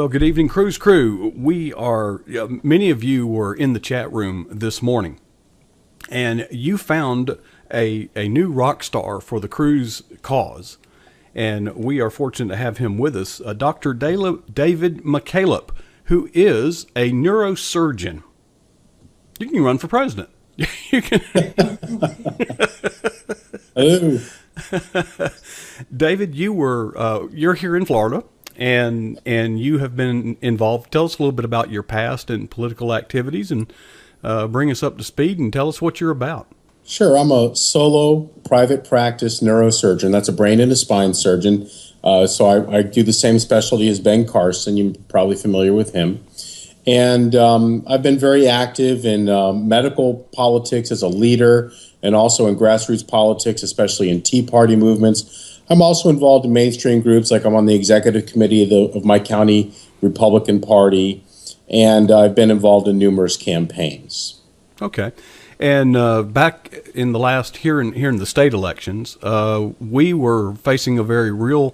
Well, good evening, Cruz crew. We are, many of you were in the chat room this morning, and you found a new rock star for the Cruz cause, and we are fortunate to have him with us, Dr. David McCaleb, who is a neurosurgeon. You can run for president. You can. Hello. David, you're here in Florida, and you have been involved. Tell us a little bit about your past and political activities, and bring us up to speed and tell us what you're about. Sure. I'm a solo private practice neurosurgeon. That's a brain and a spine surgeon. So I do the same specialty as Ben Carson. You're probably familiar with him. And I've been very active in medical politics as a leader and also in grassroots politics, especially in Tea Party movements. I'm also involved in mainstream groups, like I'm on the executive committee of my county Republican Party, and I've been involved in numerous campaigns. Okay. And back in the last, here in the state elections, we were facing a very real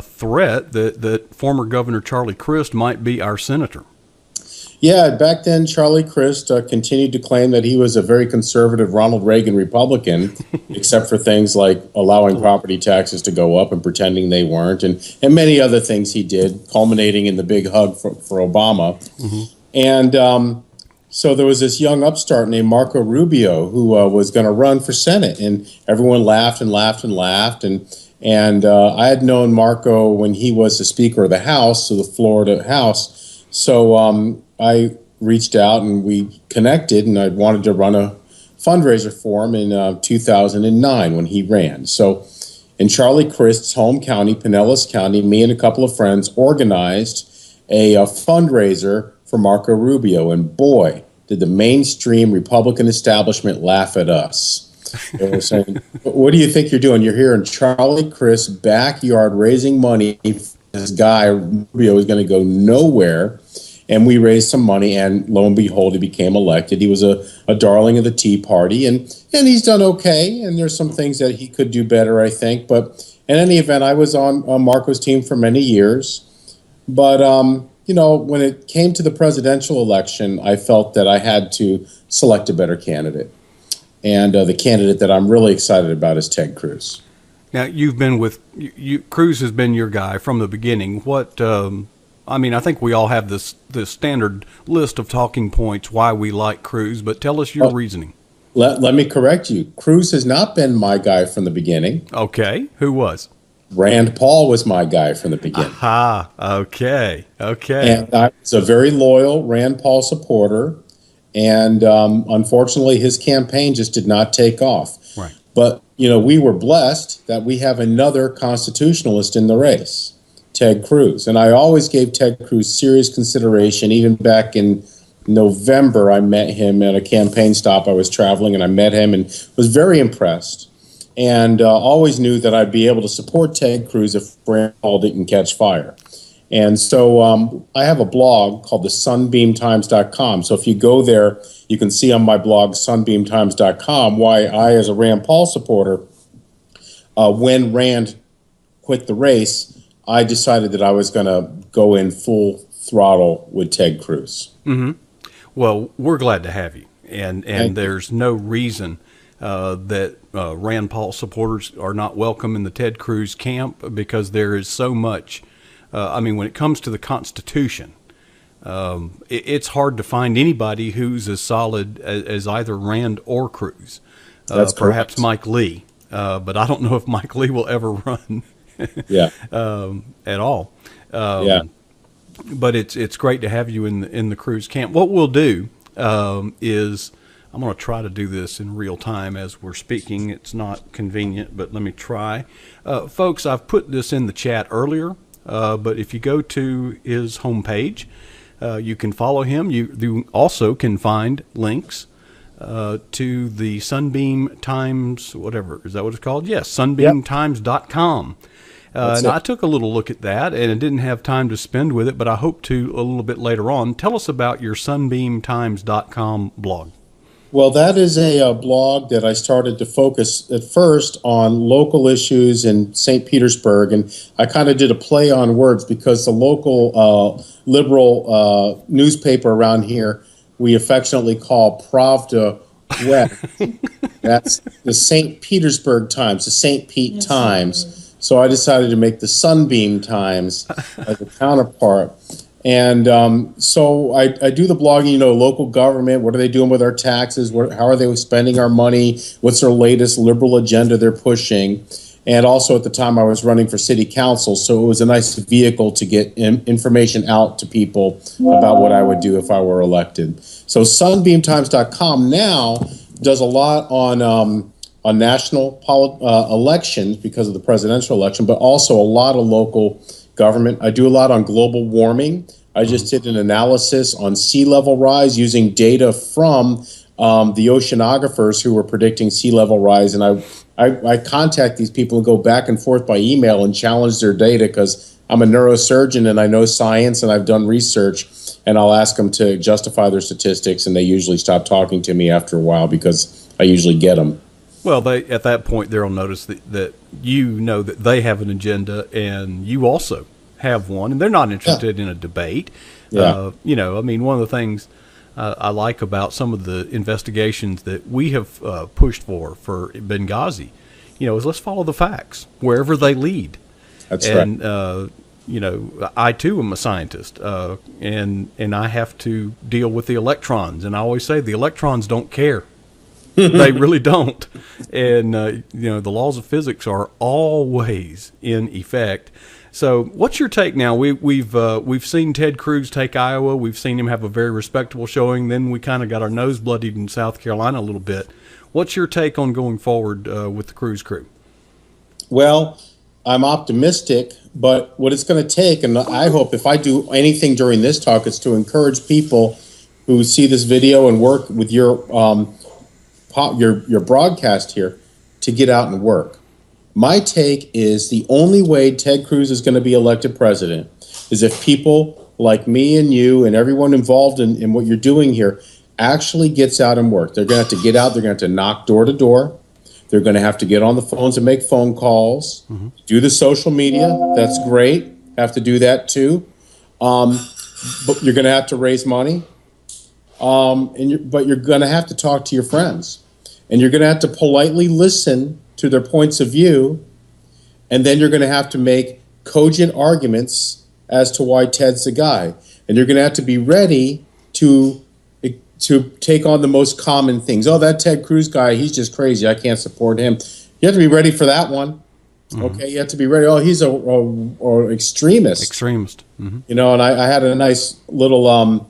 threat that former Governor Charlie Crist might be our senator. Yeah, back then, Charlie Crist continued to claim that he was a very conservative Ronald Reagan Republican, except for things like allowing property taxes to go up and pretending they weren't, and many other things he did, culminating in the big hug for Obama. Mm-hmm. And so there was this young upstart named Marco Rubio who was going to run for Senate, and everyone laughed and laughed and laughed. And I had known Marco when he was the Speaker of the House, so the Florida House. So I reached out and we connected, and I wanted to run a fundraiser for him in 2009 when he ran. So in Charlie Crist's home county, Pinellas County, me and a couple of friends organized a fundraiser for Marco Rubio, and boy, did the mainstream Republican establishment laugh at us. They were saying, "What do you think you're doing? You're here in Charlie Crist's backyard raising money. This guy Rubio is going to go nowhere." And we raised some money, and lo and behold, he became elected. He was a darling of the Tea Party, and he's done okay. And there's some things that he could do better, I think. But in any event, I was on Marco's team for many years. But you know, when it came to the presidential election, I felt that I had to select a better candidate. And the candidate that I'm really excited about is Ted Cruz. Now, you've been with Cruz has been your guy from the beginning. What I mean, I think we all have this standard list of talking points why we like Cruz, but tell us your reasoning. Let me correct you. Cruz has not been my guy from the beginning. Okay, who was? Rand Paul was my guy from the beginning. Aha, okay. And I was a very loyal Rand Paul supporter, and unfortunately his campaign just did not take off. Right. But, you know, we were blessed that we have another constitutionalist in the race, Ted Cruz. And I always gave Ted Cruz serious consideration. Even back in November, I met him at a campaign stop. I was traveling, and I met him and was very impressed. And always knew that I'd be able to support Ted Cruz if Rand Paul didn't catch fire. And so I have a blog called the sunbeamtimes.com. So if you go there, you can see on my blog, sunbeamtimes.com, why I, as a Rand Paul supporter, when Rand quit the race, I decided that I was going to go in full throttle with Ted Cruz. Mm-hmm. Well, we're glad to have you. And there's no reason that Rand Paul supporters are not welcome in the Ted Cruz camp, because there is so much. I mean, when it comes to the Constitution, it's hard to find anybody who's as solid as either Rand or Cruz. That's perhaps correct. Mike Lee, but I don't know if Mike Lee will ever run at all. But it's great to have you in the Cruz camp. What we'll do is, I'm going to try to do this in real time as we're speaking. It's not convenient, but let me try. Folks, I've put this in the chat earlier, but if you go to his homepage, you can follow him. You also can find links to the Sunbeam Times, whatever. Is that what it's called? Yes, sunbeamtimes.com. And I took a little look at that, and I didn't have time to spend with it, but I hope to a little bit later on. Tell us about your sunbeamtimes.com blog. Well, that is a blog that I started to focus at first on local issues in St. Petersburg, and I kind of did a play on words because the local liberal newspaper around here we affectionately call Pravda West. That's the St. Petersburg Times, the St. Pete Times. So I decided to make the Sunbeam Times as a counterpart. And so I do the blogging, local government, what are they doing with our taxes? How are they spending our money? What's their latest liberal agenda they're pushing? And also at the time I was running for city council, so it was a nice vehicle to get information out to people about what I would do if I were elected. So sunbeamtimes.com now does a lot on national elections because of the presidential election, but also a lot of local government. I do a lot on global warming. I just did an analysis on sea level rise using data from the oceanographers who were predicting sea level rise. And I contact these people and go back and forth by email and challenge their data because I'm a neurosurgeon and I know science and I've done research. And I'll ask them to justify their statistics, and they usually stop talking to me after a while because I usually get them. Well, at that point, they'll notice that you know that they have an agenda and you also have one, and they're not interested in a debate. Yeah. I mean, one of the things I like about some of the investigations that we have pushed for Benghazi, is let's follow the facts wherever they lead. That's right. I too am a scientist, and I have to deal with the electrons, and I always say the electrons don't care. They really don't. And the laws of physics are always in effect. So what's your take now? We've seen Ted Cruz take Iowa. We've seen him have a very respectable showing. Then we kind of got our nose bloodied in South Carolina a little bit. What's your take on going forward with the Cruz crew? Well, I'm optimistic, but what it's going to take, and I hope if I do anything during this talk, it's to encourage people who see this video and work with your broadcast here to get out and work. My take is the only way Ted Cruz is going to be elected president is if people like me and you and everyone involved in what you're doing here actually gets out and work. They're going to have to get out. They're going to have to knock door to door. They're going to have to get on the phones and make phone calls, do the social media. That's great. Have to do that too. But you're going to have to raise money. But you're going to have to talk to your friends. And you're going to have to politely listen to their points of view. And then you're going to have to make cogent arguments as to why Ted's the guy. And you're going to have to be ready to take on the most common things. Oh, that Ted Cruz guy, he's just crazy. I can't support him. You have to be ready for that one. Okay, you have to be ready. Oh, he's a extremist. Extremist. And I had a nice little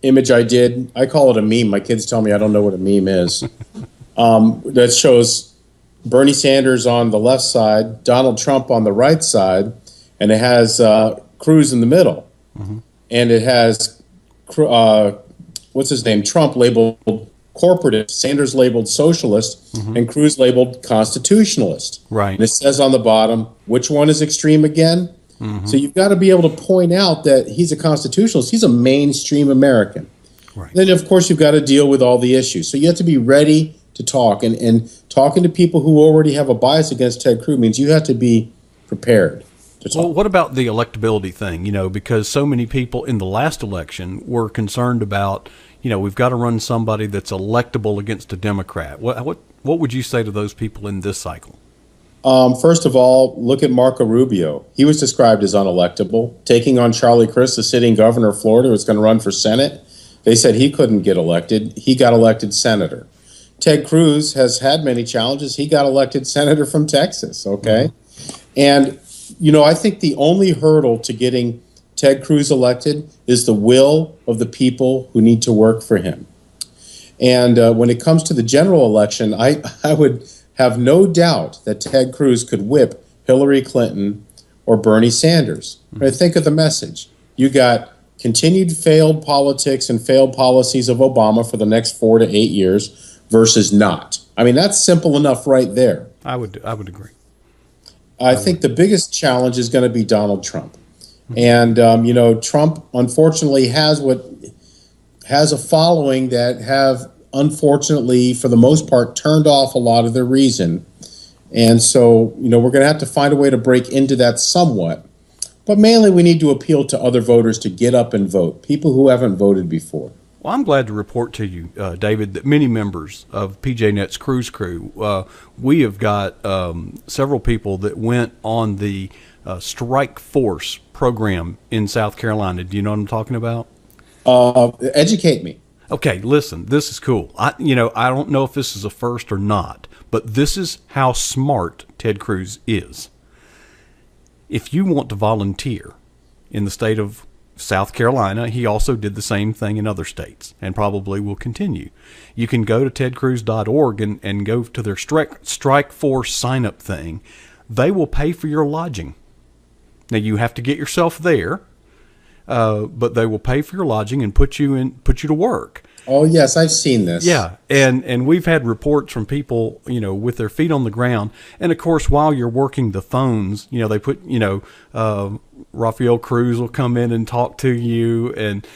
image I did. I call it a meme. My kids tell me I don't know what a meme is. That shows Bernie Sanders on the left side, Donald Trump on the right side, and it has Cruz in the middle. And it has what's his name? Trump labeled corporatist, Sanders labeled socialist, and Cruz labeled constitutionalist. Right. And it says on the bottom, which one is extreme again? So you've got to be able to point out that he's a constitutionalist. He's a mainstream American. Right. Then, of course, you've got to deal with all the issues. So you have to be ready to talk. And talking to people who already have a bias against Ted Cruz means you have to be prepared. Well, what about the electability thing? Because so many people in the last election were concerned about, we've got to run somebody that's electable against a Democrat. What would you say to those people in this cycle? First of all, look at Marco Rubio. He was described as unelectable. Taking on Charlie Crist, the sitting governor of Florida, who's going to run for Senate. They said he couldn't get elected. He got elected senator. Ted Cruz has had many challenges. He got elected senator from Texas, okay? And I think the only hurdle to getting Ted Cruz elected is the will of the people who need to work for him. And when it comes to the general election, I would have no doubt that Ted Cruz could whip Hillary Clinton or Bernie Sanders. Right? Think of the message. You got continued failed politics and failed policies of Obama for the next 4 to 8 years versus not. I mean, that's simple enough right there. I would agree. I think the biggest challenge is going to be Donald Trump. And, Trump, unfortunately, has a following that have unfortunately, for the most part, turned off a lot of their reason. And so, we're going to have to find a way to break into that somewhat. But mainly we need to appeal to other voters to get up and vote, people who haven't voted before. Well, I'm glad to report to you, David, that many members of PJNET's Cruz crew, we have got several people that went on the Strikeforce program in South Carolina. Do you know what I'm talking about? Educate me. Okay, listen, this is cool. I don't know if this is a first or not, but this is how smart Ted Cruz is. If you want to volunteer in the state of South Carolina, he also did the same thing in other states and probably will continue. You can go to tedcruz.org and go to their Strikeforce sign-up thing. They will pay for your lodging. Now, you have to get yourself there, but they will pay for your lodging and put you to work. Oh, yes, I've seen this. Yeah, and we've had reports from people, with their feet on the ground. And, of course, while you're working the phones, they put, Rafael Cruz will come in and talk to you. And,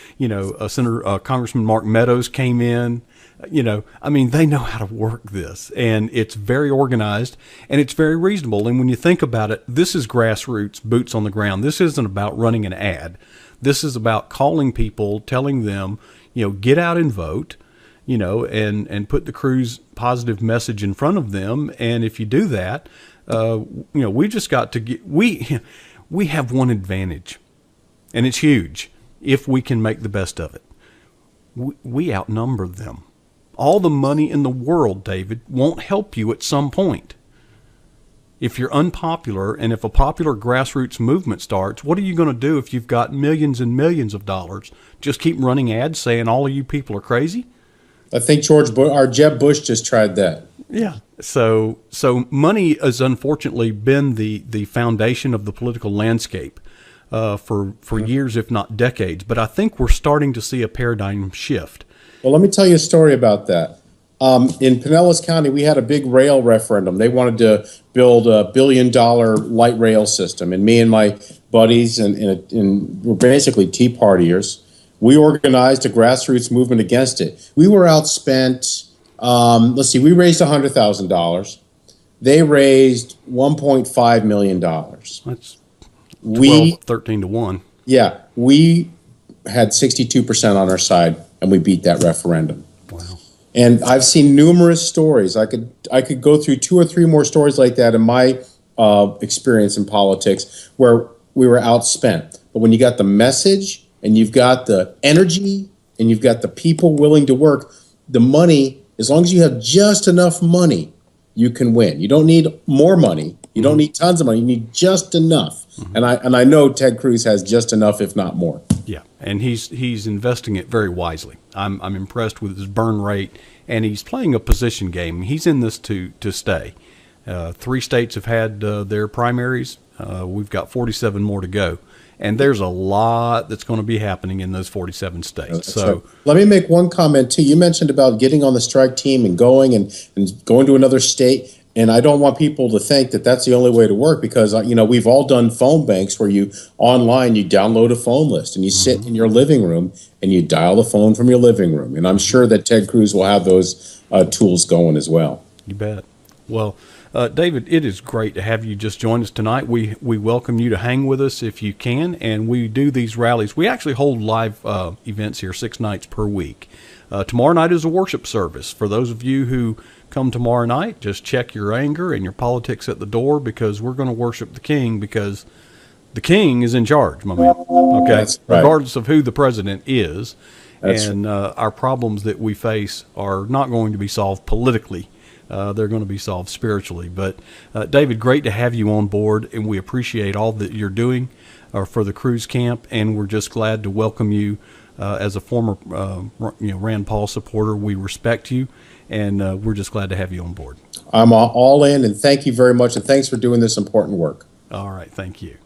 Congressman Mark Meadows came in. They know how to work this. And it's very organized and it's very reasonable. And when you think about it, this is grassroots, boots on the ground. This isn't about running an ad. This is about calling people, telling them, get out and vote, and put the Cruz positive message in front of them. And if you do that, we just got to get, we have one advantage, and it's huge if we can make the best of it. We outnumber them. All the money in the world, David, won't help you at some point. If you're unpopular and if a popular grassroots movement starts, what are you going to do if you've got millions and millions of dollars? Just keep running ads saying all of you people are crazy? I think Jeb Bush just tried that. Yeah. So money has unfortunately been the foundation of the political landscape for years, if not decades. But I think we're starting to see a paradigm shift. Well, let me tell you a story about that. In Pinellas County, we had a big rail referendum. They wanted to build a $1 billion light rail system. And me and my buddies, and we're basically Tea Partiers, we organized a grassroots movement against it. We were outspent, we raised $100,000. They raised $1.5 million. That's 13 to 1. Yeah, we had 62% on our side, and we beat that referendum. Wow. And I've seen numerous stories. I could go through 2 or 3 more stories like that in my experience in politics where we were outspent. But when you got the message and you've got the energy and you've got the people willing to work, the money, as long as you have just enough money, you can win. You don't need more money. You don't need tons of money. You need just enough. And I know Ted Cruz has just enough, if not more. Yeah, and he's investing it very wisely. I'm impressed with his burn rate, and he's playing a position game. He's in this to stay. 3 states have had their primaries. We've got 47 more to go, and there's a lot that's going to be happening in those 47 states. So right. Let me make one comment too. You mentioned about getting on the strike team and going to another state. And I don't want people to think that that's the only way to work because, we've all done phone banks where you download a phone list and you sit in your living room and you dial the phone from your living room. And I'm sure that Ted Cruz will have those tools going as well. You bet. Well, David, it is great to have you just join us tonight. We welcome you to hang with us if you can. And we do these rallies. We actually hold live events here 6 nights per week. Tomorrow night is a worship service. For those of you who come tomorrow night, just check your anger and your politics at the door because we're going to worship the King because the King is in charge, my man. Okay, That's right. Regardless of who the president is. That's and our problems that we face are not going to be solved politically. They're going to be solved spiritually. But, David, great to have you on board, and we appreciate all that you're doing for the Cruz camp, and we're just glad to welcome you as a former Rand Paul supporter. We respect you, and we're just glad to have you on board. I'm all in, and thank you very much, and thanks for doing this important work. All right, thank you.